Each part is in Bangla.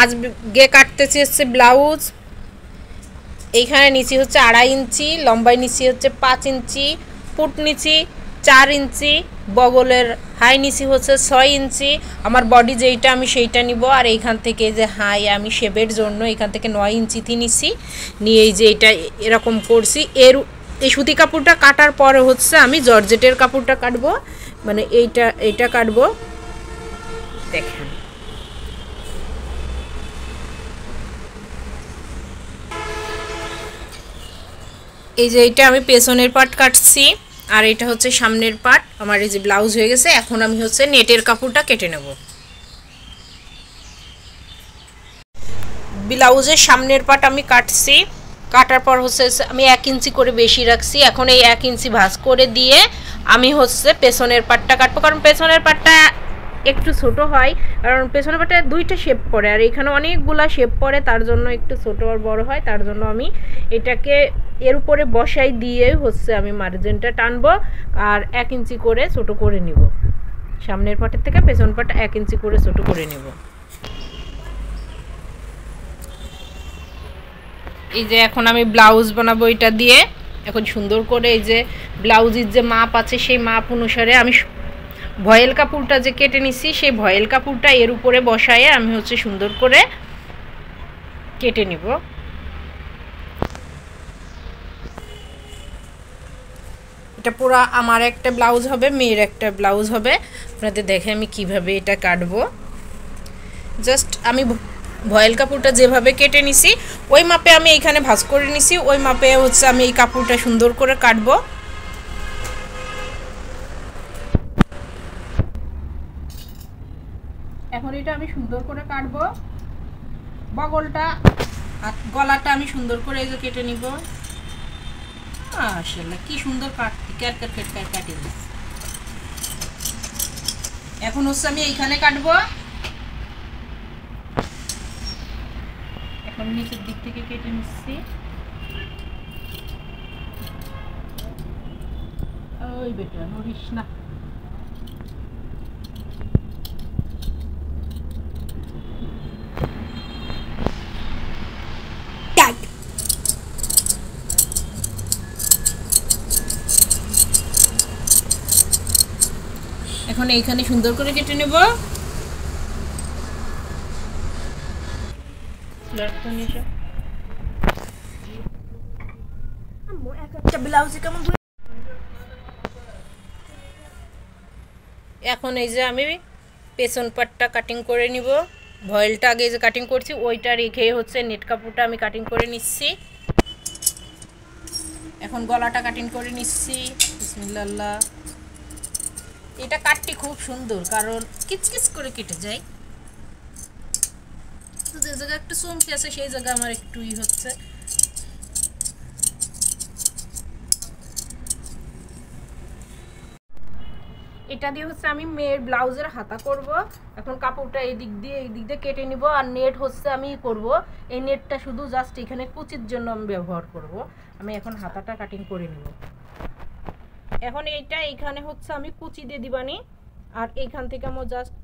আজকে কাটতেছি হচ্ছে ব্লাউজ। এইখানে নিচি হচ্ছে 2.5 ইঞ্চি, লম্বাই নিচি হচ্ছে 5 ইঞ্চি, ফুট নিচি 4 ইঞ্চি, বগলের হাই নিচি হচ্ছে 6 ইঞ্চি। আমার বডি যেইটা আমি সেইটা নিব। আর এইখান থেকে যে হাই আমি শেপের জন্য এখান থেকে 9 ইঞ্চিতে নিছি, নিয়ে এই যে এটা এরকম করছি। এই সুতি কাপড়টা কাটার পরে হচ্ছে আমি জর্জেটের কাপড়টা কাটবো, মানে এইটা কাটবো। দেখেন এই যে এইটা আমি পেছনের পার্ট কাটছি, আর এটা হচ্ছে সামনের পার্ট। আমার এই যে ব্লাউজ হয়ে গেছে। এখন আমি হচ্ছে নেটের কাপড়টা কেটে নেব। ব্লাউজের সামনের পার্ট আমি কাটছি, কাটার পর হচ্ছে আমি 1 ইঞ্চি করে বেশি রাখছি। এখন এই 1 ইঞ্চি ভাঁজ করে দিয়ে আমি হচ্ছে পেছনের পার্টটা কাটবো, কারণ পেছনের পার্টটা একটু ছোট হয়, কারণ পেছনের পার্টে 2টা শেপ পড়ে আর এখানে অনেকগুলা শেপ পড়ে, তার জন্য একটু ছোট আর বড় হয়। তার জন্য আমি এটাকে এর উপরে বসাই দিয়ে হচ্ছে আমি মার্জিনটা টানবো আর 1 ইঞ্চি করে ছোট করে নিব। সামনের পার্টের থেকে পেছন পার্টটা 1 ইঞ্চি করে ছোট করে নিব। এই যে এখন আমি ব্লাউজ বানাবো এটা দিয়ে। এখন সুন্দর করে এই যে ব্লাউজের যে মাপ আছে সেই মাপ অনুসারে আমি ভয়েল কাপড়টা যে কেটে নিছি সেই ভয়েল কাপড়টা এর উপরে বসায়ে আমি হচ্ছে সুন্দর করে কেটে নিব। এটা পুরো আমার একটা ব্লাউজ হবে, মেয়ের একটা ব্লাউজ হবে। আপনাদের দেখে আমি কিভাবে এটা কাটবো। জাস্ট আমি ভয়েল কাপড়টা যেভাবে কেটে নিছি ওই মাপে আমি এইখানে ভাঁজ করে নিছি, ওই মাপে হচ্ছে আমি এই কাপড়টা সুন্দর করে কাটবো। এখন এটা আমি সুন্দর করে কাটবো। বগলটা আর গলাটা আমি সুন্দর করে এই যে কেটে নিব। মাশাআল্লাহ কি সুন্দর কাটি দিচ্ছি। এখন হচ্ছে আমি এইখানে কাটবো। এখন নিচের দিক থেকে কেটে নিচ্ছি। ওই বেটা নড়িস না। এখন এইখানে সুন্দর করে কেটে নেব। এখন এই যে আমি পেছন পাটটা কাটিং করে নিব। ভয়েলটা আগে যে কাটিং করছি ওইটা রেখে হচ্ছে নেট কাপড়টা আমি কাটিং করে নিচ্ছি। এখন গলাটা কাটিং করে নিচ্ছি। বিসমিল্লাহ। এটা কাটটি খুব সুন্দর, কারণ কিচকিচ করে কেটে যায়। তো যে জায়গা একটু চমকে আছে সেই জায়গা আমার একটু হচ্ছে। এটা দিয়ে হচ্ছে আমি মেয়ের ব্লাউজের হাতা করব। এখন কাপড়টা এই দিক দিয়ে কেটে নিব। আর নেট হচ্ছে আমি করব, এই নেটটা শুধু জাস্ট এখানে কুচির জন্য আমি ব্যবহার করব। আমি এখন হাতাটা কাটিং করে নিব। এখন এইটা এইখানে হচ্ছে আমি কুচি দিয়ে দিবানি। আর এইখান থেকে আমি জাস্ট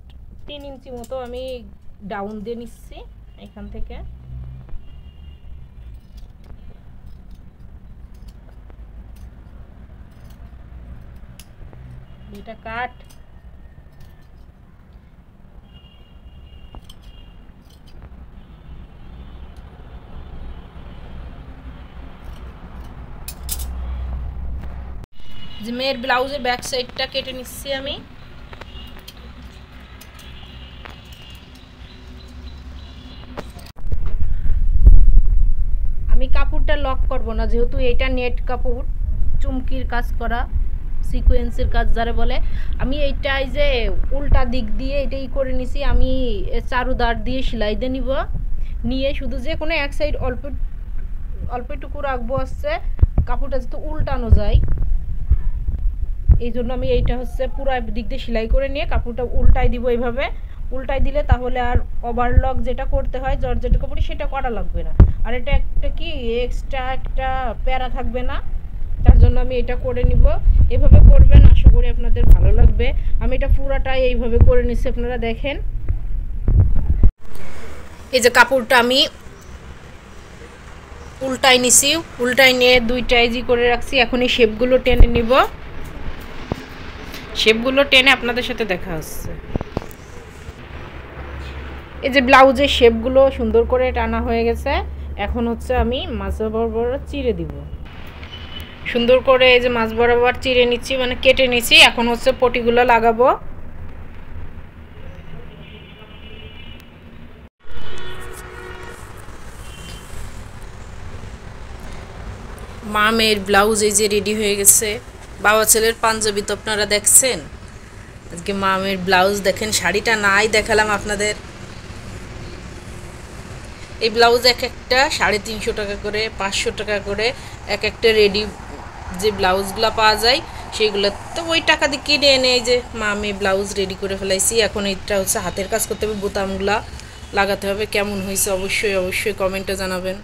3 ইঞ্চি মতো আমি ডাউন দিয়ে নিচ্ছি এখান থেকে। এটা কাট। যে মেয়ের ব্লাউজের ব্যাক সাইডটা কেটে নিচ্ছি আমি। আমি কাপড়টা লক করব না, যেহেতু এটা নেট কাপড়, চুমকির কাজ করা, সিকোয়েন্সের কাজ যারা বলে। আমি এইটাই যে উল্টা দিক দিয়ে এটাই করে নিছি। আমি চারুদার দিয়ে সেলাই দিয়ে নিব, নিয়ে শুধু যে কোনো এক সাইড অল্প একটু রাখবো। আসছে কাপড়টা যাতে উল্টানো যায়, এই জন্য আমি এইটা হচ্ছে পুরো দিক দিয়ে সেলাই করে নিয়ে কাপড়টা উল্টাই দিব। এইভাবে উল্টাই দিলে তাহলে আর ওভারলক যেটা করতে হয় জর্জেট কাপড়ে সেটা করা লাগবে না। আর এটা একটা কি এক্সট্রা একটা প্যারা থাকবে না, তার জন্য আমি এটা করে নিব। এভাবে করবেন, আশা করি আপনাদের ভালো লাগবে। আমি এটা পুরাটাই এইভাবে করে নিচ্ছি, আপনারা দেখেন। এই যে কাপড়টা আমি উল্টাই নিছি, উল্টাই নিয়ে দুইটা ইজি করে রাখছি। এখন এই শেপগুলো টেনে নিব, শেপগুলো টেনে আপনাদের সাথে দেখা হচ্ছে। এই যে ব্লাউজের শেপগুলো সুন্দর করে টানা হয়ে গেছে। এখন হচ্ছে আমি মাছ বরাবর চিড়ে দিব, সুন্দর করে এই যে মাছ বরাবর চিড়ে নিচ্ছি, মানে কেটে নিচ্ছি। এখন হচ্ছে পটিগুলো লাগাবো। মা মেয়ের ব্লাউজ এই যে রেডি হয়ে গেছে। বাবা ছেলের পাঞ্জাবি তো আপনারা দেখছেন, আজকে মা মেয়ের ব্লাউজ দেখেন। শাড়িটা নাই দেখালাম আপনাদের। এই ব্লাউজ এক একটা 350 টাকা করে, 500 টাকা করে এক একটা রেডি যে ব্লাউজগুলো পাওয়া যায় সেইগুলো তো ওই টাকা দিয়ে কিনে এনে এই যে মা মেয়ে ব্লাউজ রেডি করে ফেলাইছি। এখন এটা হচ্ছে হাতের কাজ করতে হবে, বোতামগুলা লাগাতে হবে। কেমন হয়েছে অবশ্যই অবশ্যই কমেন্টে জানাবেন।